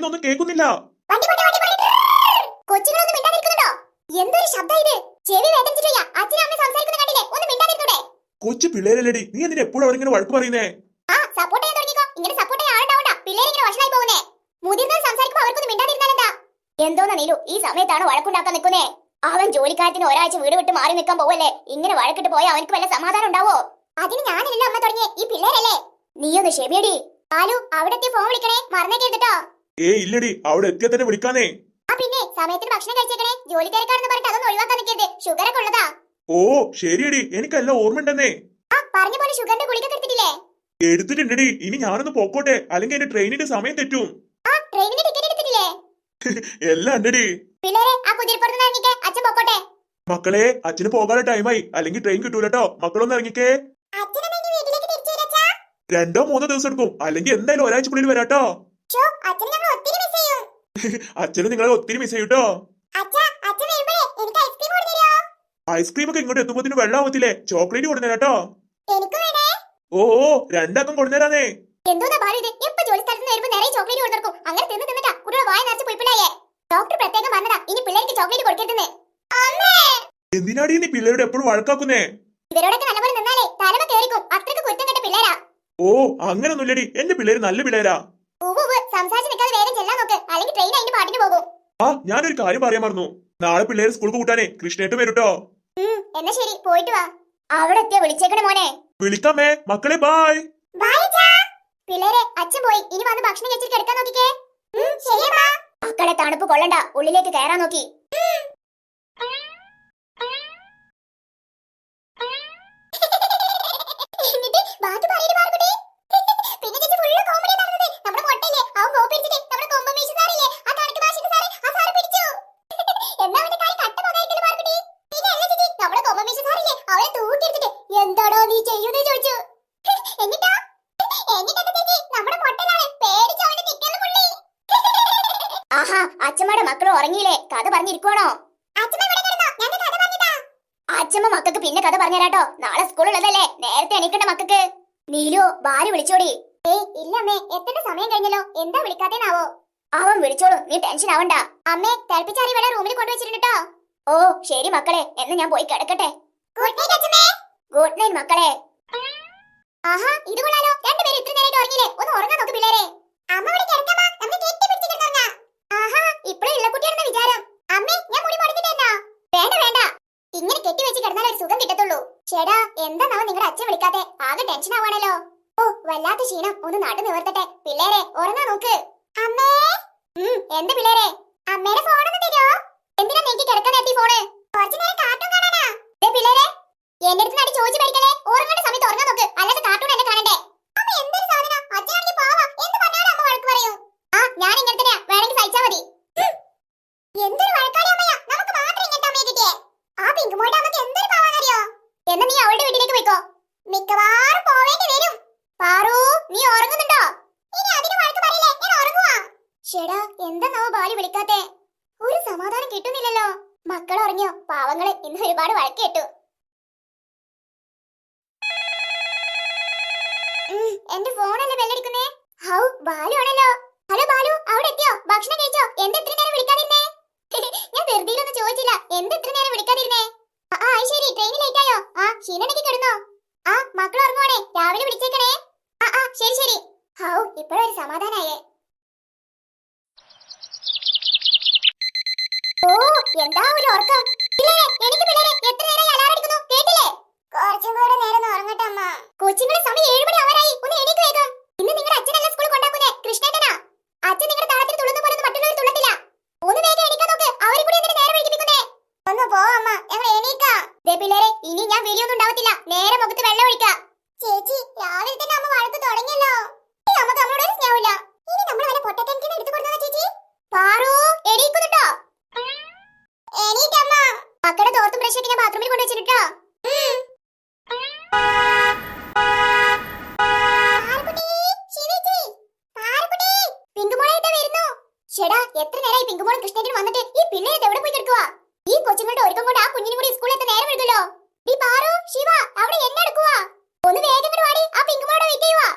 പറയുന്നൊന്നും കേൾക്കുന്നില്ല. കൊച്ചുങ്ങളൊന്നും മിണ്ടാതിരിക്കുന്നുണ്ടോ? എന്തൊരു ശബ്ദം ഇത്? ചെവി വേദനിച്ചിട്ടില്ല. അച്ഛനും അമ്മയും സംസാരിക്കുന്ന കണ്ടില്ലേ? ഒന്ന് മിണ്ടാതിരുന്നൂടെ? കൊച്ചു പിള്ളേരല്ലേടി, നീ എന്തിനാ എപ്പോഴും അവരിങ്ങനെ വഴക്ക് പറയുന്നേ? സപ്പോർട്ട് ചെയ്യാൻ തുടങ്ങിക്കോ. ഇങ്ങനെ സപ്പോർട്ട് ചെയ്യാൻ ആളുണ്ടാവണ്ട. പിള്ളേരിങ്ങനെ വഷളായി പോകുന്നേ. മുതിർന്നവർ സംസാരിക്കുമ്പോൾ അവർക്കൊന്നും മിണ്ടാതിരുന്നാലെന്താ? എന്തോന്നാ നീലു ഈ സമയത്താണ് വഴക്കുണ്ടാക്കാൻ നിൽക്കുന്നേ? അവൻ ജോലിക്കാരത്തിന് ഒരാഴ്ച വീട് വിട്ട് മാറി നിൽക്കാൻ പോവല്ലേ? ഇങ്ങനെ വഴക്കിട്ട് പോയാൽ അവനക്ക് വല്ല സമാധാനം ഉണ്ടാവോ? അതിന് ഞാനല്ലോ അമ്മ തുടങ്ങിയ, ഈ പിള്ളേരല്ലേ. നീയൊന്ന് ക്ഷമിയടി. ആലു, അവിടെത്തി ഫോൺ വിളിക്കണേ, മറന്നേക്കരുതട്ടോ. ഇല്ലടി, അവിടെ എത്തിയാ തന്നെ വിളിക്കാനേ. പിന്നെ സമയത്തിന് ഭക്ഷണം കഴിച്ചേക്കണേ. ജോലി തിരക്കാണെന്ന് പറഞ്ഞിട്ട് അതൊന്നും ഒഴിവാക്കാൻ നിൽക്കരുത്. ഷുഗർ ഒക്കെ ഉള്ളതാ. ഓ ശരിയടി, എനിക്കെല്ലാം ഓർമ്മയുണ്ടെന്നേ. പറഞ്ഞ പോലെ ഷുഗറിന്റെ ഗുളിക എടുത്തിട്ടില്ലേ? എടുത്തിട്ടുണ്ടടി. ഇനി ഞാനൊന്ന് പോക്കോട്ടെ, അല്ലെങ്കിൽ എന്റെ ട്രെയിനിന്റെ സമയം തെറ്റും. ട്രെയിനിന്റെ ടിക്കറ്റ് എടുത്തിട്ടില്ലേ? എല്ലാം ഉണ്ടടി. പിള്ളേരെ, ആ കുതിരപ്പുറത്ത് ഇറങ്ങിക്കേ, അച്ഛൻ പോക്കോട്ടെ. മക്കളെ, അച്ഛന് പോകാനുള്ള ടൈമായി, അല്ലെങ്കിൽ ട്രെയിൻ കിട്ടൂലട്ടോ. മക്കളൊന്ന് ഇറങ്ങിക്കേ. 2 3 ദിവസം എടുക്കും, അല്ലെങ്കിൽ എന്തായാലും ഒരാഴ്ചക്കുള്ളിൽ വരാട്ടോ. അച്ഛനും നിങ്ങളെ ഒത്തിരി മിസ് ചെയ്യൂട്ടോ. ഐസ്ക്രീം ഒക്കെ ഇങ്ങോട്ട് എത്തുമ്പോത്തിന് വെള്ളാവത്തില്ലേ? ചോക്ലേറ്റ് കൊണ്ടുവരാട്ടോ. ഓ 2 അക്കം കൊണ്ടുവരാനേ. എന്തിനാടി നീ പിള്ളേരോട് എപ്പോഴും വഴക്കാക്കുന്നേ? ഓ അങ്ങനൊന്നുമില്ലടി, എന്റെ പിള്ളേര് നല്ല പിള്ളേരാ. ഞാനൊരു കാര്യം പറയാൻ മറന്നു. നാളെ പിള്ളേര് സ്കൂൾക്ക് കൂട്ടാനേ കൃഷ്ണേട്ട് വരൂട്ടോ. എന്നാ ശരി, പോയിട്ട് വാ. അവിടെ എത്തിയാ വിളിച്ചേക്കണേ മോനെ. വിളിക്കാമേ. മക്കളെ ബായ്. പിള്ളേരെ, അച്ഛൻ പോയി. ഇനി വന്ന് ഭക്ഷണം കഴിച്ചിട്ട് കിടക്കാൻ നോക്കിക്കേ. മക്കളെ, തണുപ്പ് കൊള്ളണ്ട, ഉള്ളിലേക്ക് കയറാൻ നോക്കി. എന്താടോ നീ ചെയ്യുന്നേ ചോദിച്ചു. എന്നിട്ടോ? ആഹാ, അച്ഛമ്മയുടെ മക്കളും ഉറങ്ങിയില്ലേ? കഥ പറഞ്ഞിരിക്കുവാണോ? അച്ഛമ്മ മക്കൾക്ക് പിന്നെ കഥ പറഞ്ഞുതരാട്ടോ. നാളെ സ്കൂളുള്ളതല്ലേ, നേരത്തെ എണീക്കണ്ട മക്കൾക്ക്. നീലു, ഭാര്യ വിളിച്ചോടി. ഇല്ലമ്മേ, എത്തേണ്ട സമയം കഴിഞ്ഞല്ലോ. എന്താ വിളിക്കാത്തേനാവോ? അവൻ വിളിച്ചോളൂ, നീ ടെൻഷൻ ആവണ്ട. അമ്മേ, തിളപ്പിച്ചാറി വെള്ളം റൂമിൽ കൊണ്ടുവച്ചിട്ടുണ്ടോ? ഓ ശരി മക്കളെ, എന്ന് ഞാൻ പോയി കിടക്കട്ടെ. ഗുഡ് നൈറ്റ് മക്കളെ. ആഹാ, ഇത് കൊള്ളാലോ. രണ്ടുപേരും ഇത്ര നേരമായിട്ട് ഉറങ്ങിയില്ലേ? ഒന്ന് ഉറങ്ങാൻ നോക്ക് പിള്ളേരെ. ആഹാ, ഇപ്പഴേ ഉള്ള കുട്ടിയാണെന്ന വിചാരം. അമ്മേ, ഞാൻ മുടി മുടക്കിട്ടെന്നാ? വേണ്ട വേണ്ട, ഇങ്ങനെ കെട്ടിവെച്ച് കിടന്നാലേ ഒരു സുഖം കിട്ടത്തുള്ളൂ. ചേടാ, എന്താണോ നിങ്ങളുടെ അച്ഛൻ വിളിക്കാത്തെ? ആകെ ടെൻഷൻ ആവാണല്ലോ. ഓ വല്ലാത്ത ക്ഷീണം, ഒന്ന് നടു നിവർത്തട്ടെ. പിള്ളേരെ, ഉറങ്ങാൻ നോക്ക്. അമ്മേ. എന്ത് പിള്ളേരെ? അമ്മേടെ ഫോണൊന്ന് തരുമോ? എന്തിനാ നീക്കി കിടക്കാൻ നേരത്തെ ഫോണ്? കുറച്ചു നേരം കാർട്ടൂൺ കാണാനാ. പിള്ളേരെ, എന്റെ അടുത്ത് നടി ചോദിച്ചു പഠിക്കലേ. ഉറങ്ങേണ്ട സമയത്ത് ഉറങ്ങാൻ നോക്ക്, അല്ലാതെ കാർട്ടൂൺ എന്നെ കാണണ്ടേ. അമ്മ എന്തൊരു സാധനം, അച്ഛനാണെങ്കിൽ പാവാ. എന്ത് പറഞ്ഞാലും അമ്മ വഴക്ക് പറയും. ഞാൻ ഇങ്ങനെ തന്നെയാ, വേണമെങ്കിൽ സഹിച്ചാ മതി. എന്തൊരു വഴക്കാലി അമ്മയാ, നമുക്ക് മാത്രം ഇങ്ങനത്തെ അമ്മയെ കിട്ടിയേ. ആ പിങ്കുമോളുടെ അമ്മക്ക് എന്തൊരു പാവാന്നറിയോ? എന്നാ നീ അവളുടെ വീട്ടിലേക്ക് പോയിക്കോ. മിക്കവാറും പോവേണ്ടി വരും. പാറു, നീ ഉറങ്ങുന്നുണ്ടോ? ഇനി അതിന് വഴക്ക് പറയില്ലേ, ഞാൻ ഉറങ്ങുവാ. ഷെടാ, എന്താ ഭാര്യ വിളിക്കാത്തെ? ഒരു സമാധാനം കിട്ടുന്നില്ലല്ലോ. മക്കൾ ഉറങ്ങിയോ? പാവങ്ങള് ഇന്ന് ഒരുപാട് വഴക്ക് കേട്ടു. എന്റെ ഫോണല്ലേ ബെല്ലടിക്കുന്നേ? ഹൗ, ബാലു ആണല്ലോ. ഹലോ ബാലു, അവിടെ എത്തിയോ? ഭക്ഷണം കഴിച്ചോ? എന്താ ഇത്ര നേരം വിളിക്കാതിരുന്നേ? ഞാൻ ധൃതിയിലൊന്നും ചോദിച്ചില്ല. എന്താ ഇത്ര നേരം വിളിക്കാതിരുന്നേ? ശരി, ട്രെയിൻ ലേറ്റ് ആയോ? ക്ഷീണനൊക്കെ കിടന്നോ? മക്കൾ ഉറങ്ങുവാണേ, രാവിലെ വിളിച്ചേക്കണേ. ശരി ശരി. ഹൗ, ഇപ്പോഴൊരു സമാധാനായേ. ഓ എന്താ ഒരു ഉറക്കം. എനിക്ക് പിള്ളേരെ, എത്ര നേരമായി അലാറം അടിക്കുന്നു, കേട്ടില്ലേ? കുറച്ചും കൂടെ നേരം ഉറങ്ങട്ടെ അമ്മ. കൊച്ചുങ്ങളുടെ സമയം 7 മണി ആവാറായി, ഒന്ന് എണീക്ക് വേഗം. ഇന്ന് നിങ്ങളുടെ അച്ഛനല്ല സ്കൂളിൽ കൊണ്ടാക്കുന്നേ, കൃഷ്ണേട്ടനാ. അച്ഛൻ നിങ്ങളുടെ താളത്തിൽ തുള്ളുന്ന പോലെ മറ്റുള്ളവർ തുള്ളത്തില്ല. ഒന്ന് വേഗം എണീക്കാൻ നോക്ക്, അവരെ കൂടി എന്തിനാ നേരം വൈകിപ്പിക്കുന്നേ? ഒന്ന് പോ അമ്മ, ഞങ്ങൾ എണീക്കാം. പിള്ളേരെ, ഇനി ഞാൻ വീഡിയോ ഉണ്ടാവത്തില്ല, നേരെ മുഖത്ത് വെള്ളം ഒഴിക്കാം. ചേച്ചി, രാവിലെ തന്നെ അമ്മ വഴക്ക് തുടങ്ങിയല്ലോ. നമുക്ക് നമ്മളോട് സ്നേഹമില്ല. ഇനി നമ്മൾ വല്ല പൊട്ടക്കനിക്കാണ് എടുത്തു കൊടുത്തതാ ചേച്ചി? പാറു, എണീക്കുന്നുട്ടോ? എണീറ്റമ്മ. മക്കളുടെ തോർത്തും ബ്രഷൊക്കെ ഞാൻ ബാത്റൂമിൽ കൊണ്ടുവച്ചിട്ടോ. ചേടാ, എത്ര നേരമായി പിങ്കുമോളും കൃഷ്ണേട്ടനും വന്നിട്ട്? ഈ പിള്ളേരെ എവിടെ പോയി കിടക്കുവാ? ഈ കൊച്ചുങ്ങളുടെ ഒരുക്കം കൊണ്ട് ആ കുഞ്ഞിനും കൂടി സ്കൂളിൽ എത്താൻ നേരം എടുക്കല്ലോ. ഈ പാറു, ശിവ, അവിടെ എന്നെ എടുക്കുവാ? ഒന്ന് വേഗം വാടി, ആ പിങ്കുമോളെ വെയിറ്റ് ചെയ്യുവാ.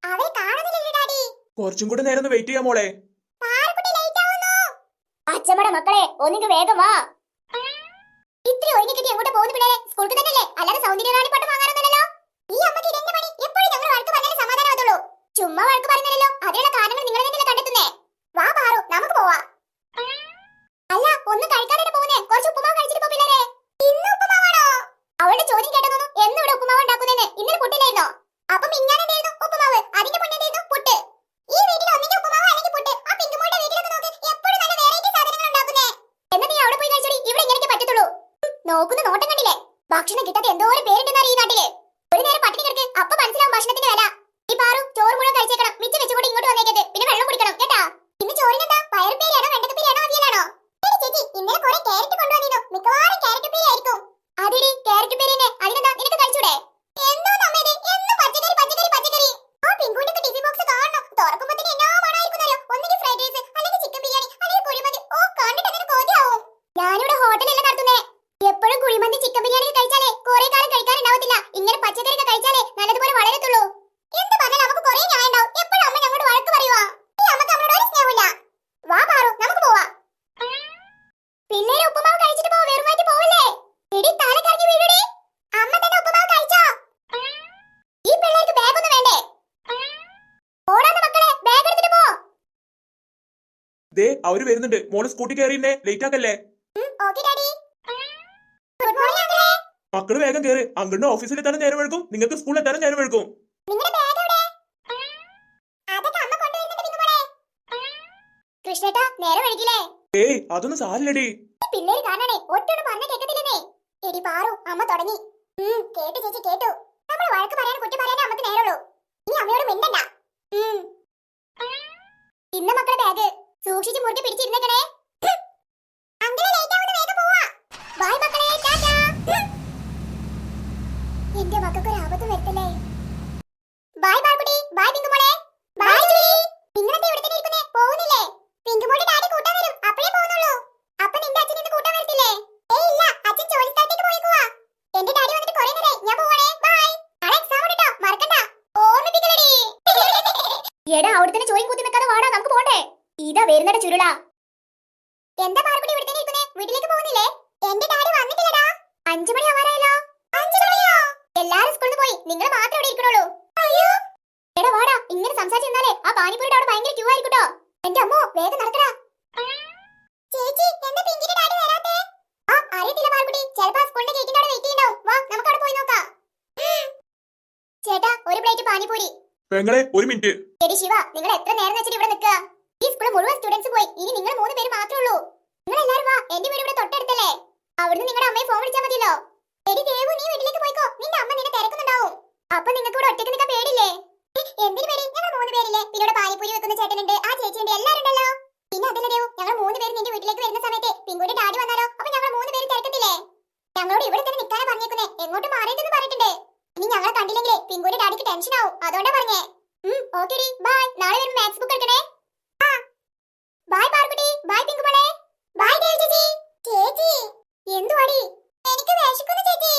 അവരെ കാണുന്നില്ലല്ലോ ഡാഡി. കുറച്ചും കൂടെ നേരം ഒന്ന് വെയിറ്റ് ചെയ്യാം മോളെ. അച്ഛമ്മടെ മക്കളെ ഒന്നിക്ക് വേഗം വാ. ഇത്തിരി ഒഴിഞ്ഞു കിട്ടി എങ്ങോട്ട് പോകുന്നു പിള്ളേരെ? സ്കൂൾക്ക് തന്നെയല്ലേ, അല്ലാതെ സൗന്ദര്യറാണി പട്ടം വാങ്ങാനൊന്നുമല്ലല്ലോ. ഈ അമ്മക്ക് ഇതെന്നെ പണി? എപ്പോഴും ഞങ്ങൾ വഴക്ക് പറഞ്ഞാലേ സമാധാനമാവുള്ളൂ. ചുമ്മാ വഴക്ക് പറയുന്നില്ലല്ലോ, അതിനുള്ള കാരണങ്ങൾ നിങ്ങൾ തന്നെയല്ലേ കണ്ടെത്തുന്നേ. വാ പാറു, നമുക്ക് പോവാ. അല്ല, ഒന്നും കഴിക്കാതെ പോകുന്നേ, കുറച്ച് ഉപ്പുമാവ് കഴിച്ചിട്ട് പോ പിള്ളേരെ. ഇന്ന് ഉപ്പുമാവാണോ? അവളുടെ ചോദ്യം കേട്ടതൊന്നും എന്ന് ഇവിടെ ഉപ്പുമാവ് ഉണ്ടാക്കുന്നതെന്ന് ഇന്നലെ പുട്ടില്ലായിരുന്നോ? അപ്പം ഇങ്ങനെയായിരുന്നു ഉപ്പുമാവ്, അതിന്റെ പുണ്യതായിരുന്നു പുട്ട്. ഈ വീട്ടിൽ ഒന്നിന്റെ ഉപ്പുമാവ് അല്ലെങ്കിൽ പുട്ട്. ആ പിങ്കുമോളുടെ വീട്ടിലൊക്കെ നോക്ക്, എപ്പോഴും നല്ല വെറൈറ്റി സാധനങ്ങൾ ഉണ്ടാക്കുന്നേ. എന്നാ നീ അവിടെ പോയി കഴിച്ചോടി, ഇവിടെ ഇങ്ങനെയൊക്കെ പറ്റത്തുള്ളൂ. നോക്കുന്ന നോട്ടം കണ്ടില്ലേ? ഭക്ഷണം കിട്ടാത്ത എന്തോരം പേരുണ്ടെന്നാണ് ഈ നാട്ടില്. ഒരു നേരം പട്ടിണി കിടക്ക്, അപ്പൊ മനസ്സിലാവും ഭക്ഷണത്തിന്റെ വില. ഈ പാറു ചോറ് മുഴുവൻ കഴിച്ചേക്കണം, മിച്ചം വെച്ചുകൊണ്ട് ഇങ്ങോട്ട് വന്നേക്കരുത്, പിന്നെ വെള്ളം കുടിക്കണം കേട്ടാ. ഇന്ന് ചോറിനെന്താ പയറുപ്പേരിയാണോ വെണ്ടക്കപ്പേരിയാണോ അവിയലാണോ? ചേച്ചി ഇന്നലെ കുറെ ക്യാരറ്റ് കൊണ്ടുവന്നിരുന്നു, മിക്കവാറും ക്യാരറ്റ് ഉപ്പേരി ആയിരിക്കും. അതെടി ക്യാരറ്റ് ഉപ്പേരിനെ, അതിനെന്താ നിനക്ക് കഴിച്ചൂടെ? എന്തോ നമ്മേ എന്നും പച്ചക്കറി പച്ചക്കറി പച്ചക്കറി. ആ പിങ്കുവിന്റെ ടിഫിൻ ബോക്സ് കാണണം, തുറക്കുമ്പോഴത്തേന് എന്നാ മണമായിരിക്കുന്നല്ലോ. ഒന്നുകിൽ ഫ്രൈഡ് റൈസ് അല്ലെങ്കിൽ ചിക്കൻ ബിരിയാണി അല്ലെങ്കിൽ കുഴിമന്തി. ഓ കണ്ടിട്ട് അങ്ങനെ കൊതിയാവും. ഞാനിവിടെ ഹോട്ടലല്ല നടത്തുന്നേ. എപ്പോഴും കുഴിമന്തി ചിക്കൻ ബിരിയാണി കഴിച്ചാലേ കുറെ കാലം കഴിക്കാനുണ്ടാവത്തില്ല. ഇങ്ങനെ പച്ചക്കറി ഒക്കെ കഴിച്ചാലേ നല്ലതുപോലെ വളരത്തുള്ളൂ. എന്ത് പറഞ്ഞാൽ നമുക്ക് കുറെ ന്യായം ഉണ്ടാവും. എപ്പോഴും അമ്മ ഞങ്ങളോട് വഴക്ക് പറയുവാ. ഈ അമ്മക്ക് നമ്മളോട് ഒരു സ്നേഹമില്ല. വാ പാറു, നമുക്ക് പോവാ. പിള്ളേര് ഉപ്പുമാവ് കഴിച്ചിട്ട് പോ, വെറുമാറ്റി പോവല്ലേ. എടി തല കറങ്ങി വീഴടി. അമ്മ തന്നെ ഉപ്പുമാവ് കഴിച്ചോ? ഈ പിള്ളേർക്ക് ബാഗ് ഒന്നും വേണ്ടേ? ഓടാന്ന് മക്കളെ, ബാഗ് എടുത്തിട്ട് പോ. ദേ അവര് വരുന്നുണ്ട്, മോള് സ്കൂട്ടി കയറിയിരുന്നേ, ലേറ്റ് ആക്കല്ലേ. Okay daddy. ഗുഡ് മോർണിംഗ് അങ്കിളേ. മക്കള് വേഗം കയറി, അങ്കിളിന്റെ ഓഫീസിൽ എത്താനും നേരം എടുക്കും, നിങ്ങൾക്ക് സ്കൂളിൽ എത്താനും നേരം എടുക്കും. നിങ്ങളുടെ ബാഗ് എവിടെ? അതൊക്കെ അമ്മ കൊണ്ടുവരുന്നുണ്ട് പിങ്കുമോളെ. കൃഷ്ണേട്ടാ നേരെ വൈകില്ലേ? ഏയ് അതൊന്നും സാരില്ലടി. ഈ പിള്ളേര് കാണാനേ ഒറ്റൊന്നും പറഞ്ഞ കേൾക്കത്തില്ലെന്നേ. എടി പാറു, അമ്മ തുടങ്ങി. കേട്ടു ചേച്ചി കേട്ടു. നമ്മൾ വഴക്ക് പറയാനും കുറ്റം പറയാനേ നമുക്ക് നേരമുള്ളൂ. നീ അമ്മയോട് മിണ്ടണ്ട. ഇന്ന മക്കളെ ബാഗ് സൂക്ഷിച്ച് മുറുകെ പിടിച്ചിരുന്നേക്കണേ. അങ്കിളെ ലേറ്റ് ആവുന്ന വേഗം പോവാ. ബൈ മക്കളെ, ടാറ്റാ. എന്റെ മക്കൾക്ക് ഒരു ആപത്തും വരുത്തല്ലേ. ബൈ പാർക്കുട്ടി, ബൈ പിങ്കുമോളെ. Bye Julie. നിങ്ങളെന്താ ഇവിടെ തന്നെ ഇരിക്കുന്നേ, പോകുന്നില്ലേ? പിങ്കുമോളുടെ ഡാഡി കൂട്ടാൻ വരും, അപ്പോഴേ പോകുന്നുള്ളൂ. അപ്പൊ നിന്റെ അച്ഛൻ ഇന്ന് കൂട്ടാൻ വരത്തില്ലേ? ഏയ് ഇല്ല, അച്ഛൻ ജോലി സ്ഥലത്തേക്ക് പോയേക്കുവാ. എന്റെ ഡാഡി വന്നിട്ട് കുറേ നേരമായി, ഞാൻ പോവാണേ. ബൈ. നാളെ എക്സാം ഉണ്ട് ട്ടോ, മറക്കണ്ട. ഓർമ്മിപ്പിക്കലടി. എടാ അവിടെ തന്നെ ചോയും കുത്തി നിൽക്കാതെ വാടാ, നമുക്ക് പോണ്ടേ. ഇതാ വരുന്നട ചുരുള. എന്താ പാർക്കുട്ടി ഇവിടെ തന്നെ ഇരിക്കുന്നേ, വീട്ടിലേക്ക് പോകുന്നില്ലേ? എന്റെ ഡാഡി വന്നിട്ടില്ലടാ. 5 മണി ആവാറായല്ലോ. 5 മണിയോ? എല്ലാരും സ്കൂളിൽ പോയി, നിങ്ങൾ മാത്രം ഇവിടെ ഇരിക്കണുള്ളൂ. അയ്യോ എടാ വാടാ, ഇങ്ങനെ സംസാരിച്ചിരുന്നാലേ ആ പാനിപ്പൂരിയുടെ അവിടെ ഭയങ്കര ക്യൂ ആയിരിക്കട്ടോ. എന്റെ അമ്മോ വേഗം നടക്കടാ. ചേച്ചി എന്താ പിങ്കിന്റെ ഡാഡി വരാത്തെ? ആ അറിയത്തില്ല പാർക്കുട്ടി, ചിലപ്പോ സ്കൂളിന്റെ ഗേറ്റിന്റെ അവിടെ വെയിറ്റ് ചെയ്യുന്നുണ്ടാവും. വാ നമുക്ക് അവിടെ പോയി നോക്കാം. ചേട്ടാ ഒരു പ്ലേറ്റ് പാനിപൂരി. പെങ്ങളെ ഒരു മിനിറ്റ്. എടി ശിവ, നിങ്ങൾ എത്ര നേരം വെച്ചിട്ട് ഇവിടെ നിൽക്കുക? ഈ സ്കൂളിൽ മുഴുവൻ സ്റ്റുഡൻസ് പോയി, ഇനി നിങ്ങൾ 3 പേര് മാത്രമേ ഉള്ളൂ. നിങ്ങൾ എല്ലാവരും വാ, എന്റെ വീട് ഇവിടെ തൊട്ടടുത്തല്ലേ. അവിടുന്ന് നിങ്ങളുടെ അമ്മയെ ഫോൺ വിളിച്ചാൽ മതിയല്ലോ. എടി ദേവു, നീ വീട്ടിലേക്ക് പോയിക്കോ, നിന്റെ അമ്മ നിന്നെ തിരക്കുന്നുണ്ടാവും. അപ്പൊ നിങ്ങൾക്ക് ഇവിടെ ഒറ്റയ്ക്ക് നിൽക്കാൻ പേടില്ലേ? എന്തിനു പേടി? ഞങ്ങൾ 3 പേരില്ലേ, പിന്നെ ഇവിടെ പാനിപൂരി വെക്കുന്ന ചേട്ടനുണ്ട്, ആ ചേച്ചിയുണ്ട്, എല്ലാവരും ഉണ്ടല്ലോ. പിന്നെ അതല്ല ദേവു, ഞങ്ങൾ 3 പേര് നിന്റെ വീട്ടിലേക്ക് വരുന്ന സമയത്ത് പിങ്കുടി ഡാഡി വന്നാലോ, അപ്പൊ ഞങ്ങൾ 3 പേര് തിരക്കത്തില്ലേ? ഞങ്ങളോട് ഇവിടെ തന്നെ നിൽക്കാനാ പറഞ്ഞേക്കുന്നേ, എങ്ങോട്ടും മാറിയിട്ടെന്ന് പറഞ്ഞിട്ടുണ്ട്. ഇനി ഞങ്ങളെ കണ്ടില്ലെങ്കിൽ പിങ്കുടി ഡാഡിക്ക് ടെൻഷൻ ആവും, അതുകൊണ്ടാ പറഞ്ഞേ. ഓക്കേ ഡി, ബൈ. നാളെ വരുമ്പോൾ മാത്സ് ബുക്ക് എടുക്കണേ. ബൈ പാർക്കുട്ടി, ബൈ പിങ്കുമോളെ, ബൈ ദേവു ചേച്ചി. ചേച്ചി എന്തുവാടി? എനിക്ക് വിശക്കുന്നു ചേച്ചി.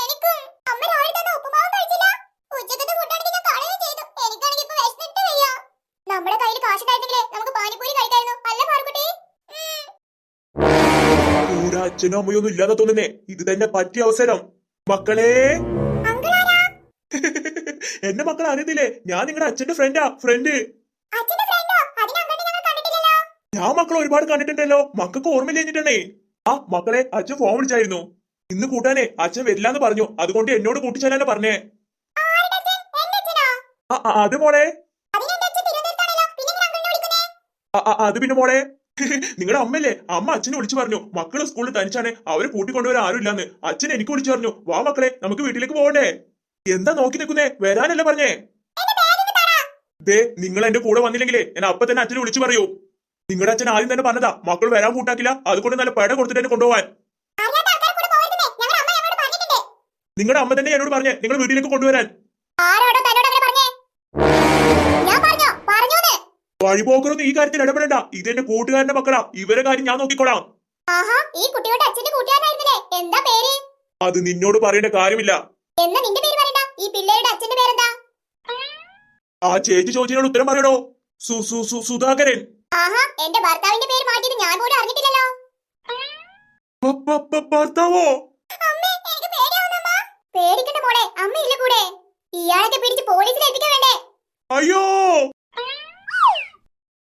എനിക്കും. അമ്മ രാവിലെ തന്നെ ഉപ്പുമാവ് കഴിച്ചില്ല. ഉച്ചക്കത്തെ ഫുഡാണെങ്കിൽ ഞാൻ കളയുകയും ചെയ്തു. എനിക്കാണെങ്കിൽ ഇപ്പൊ വിശന്നിട്ട് വയ്യ. നമ്മുടെ കയ്യിൽ കാശ് ഉണ്ടായിരുന്നെങ്കിലേ നമുക്ക് പാനിപൂരി കഴിക്കായിരുന്നു, അല്ല പാർക്കുട്ടി? കൂടെ അച്ഛനും അമ്മയൊന്നും ഇല്ലാതെ തോന്നുന്നേ, ഇത് തന്നെ പറ്റിയ അവസരം. മക്കളെ എന്റെ മക്കൾ അറിയത്തില്ലേ, ഞാൻ നിങ്ങളുടെ അച്ഛന്റെ ഫ്രണ്ടാ, ഫ്രണ്ട്. ഞാൻ മക്കളെ ഒരുപാട് കണ്ടിട്ടുണ്ടല്ലോ, മക്കൾക്ക് ഓർമ്മയില്ലെന്നിട്ടേ. ആ മക്കളെ, അച്ഛൻ ഫോൺ വിളിച്ചായിരുന്നു. ഇന്ന് കൂട്ടാനേ അച്ഛൻ വരില്ലാന്ന് പറഞ്ഞു, അതുകൊണ്ട് എന്നോട് കൂട്ടിച്ചേരാനാ പറഞ്ഞേ. അത് മോളെ, അത് പിന്നെ മോളെ, നിങ്ങളുടെ അമ്മല്ലേ, അമ്മ അച്ഛനെ വിളിച്ചു പറഞ്ഞു മക്കള് സ്കൂളിൽ തനിച്ചാണ്, അവരെ കൂട്ടിക്കൊണ്ടുവരാൻ ആരും ഇല്ലാന്ന്. അച്ഛൻ എനിക്ക് വിളിച്ചു പറഞ്ഞു, വാ മക്കളെ നമുക്ക് വീട്ടിലേക്ക് പോകണ്ടേ. എന്താ നോക്കി നിൽക്കുന്നേ, വരാനല്ലേ പറഞ്ഞേ. ദേ നിങ്ങൾ എന്റെ കൂടെ വന്നില്ലെങ്കിലേ ഞാൻ അപ്പൊ തന്നെ അച്ഛനെ വിളിച്ചു പറയൂ. നിങ്ങളുടെ അച്ഛൻ ആദ്യം തന്നെ പറഞ്ഞതാ മക്കൾ വരാൻ കൂട്ടാക്കില്ല, അതുകൊണ്ട് നല്ല പട കൊടുത്തിട്ട് എന്നെ കൊണ്ടുപോവാൻ. നിങ്ങളുടെ അമ്മ തന്നെ എന്നോട് പറഞ്ഞേ നിങ്ങൾ വീട്ടിലേക്ക് കൊണ്ടുവരാൻ. വഴിപോക്കറൊന്നും ഈ കാര്യത്തിൽ ഇടപെടണ്ട, ഇതെന്റെ കൂട്ടുകാരന്റെ മക്കളാ, ഇവരെ കാര്യം ഞാൻ നോക്കിക്കോളാം. അത് നിന്നോട് പറയേണ്ട കാര്യമില്ല. ആ ചേച്ചി ചോദിച്ചതിനോട് ഉത്തരം പറയടോ. സുധാകരൻ. ആഹാ, എന്റെ ഭർത്താവിന്റെ പേര് മാറ്റിയത് ഞാൻ പോലും അറിഞ്ഞിട്ടില്ലല്ലോ. ഭർത്താവോ? അമ്മേ, എനിക്ക് പേടിയാവുന്നമ്മ. പേടിക്കണ്ട മോളെ, അമ്മയില്ല കൂടെ. ഇയാളൊക്കെ പിടിച്ച് പോലീസിൽ ഏൽപ്പിക്കാൻ വേണ്ടേ? അയ്യോ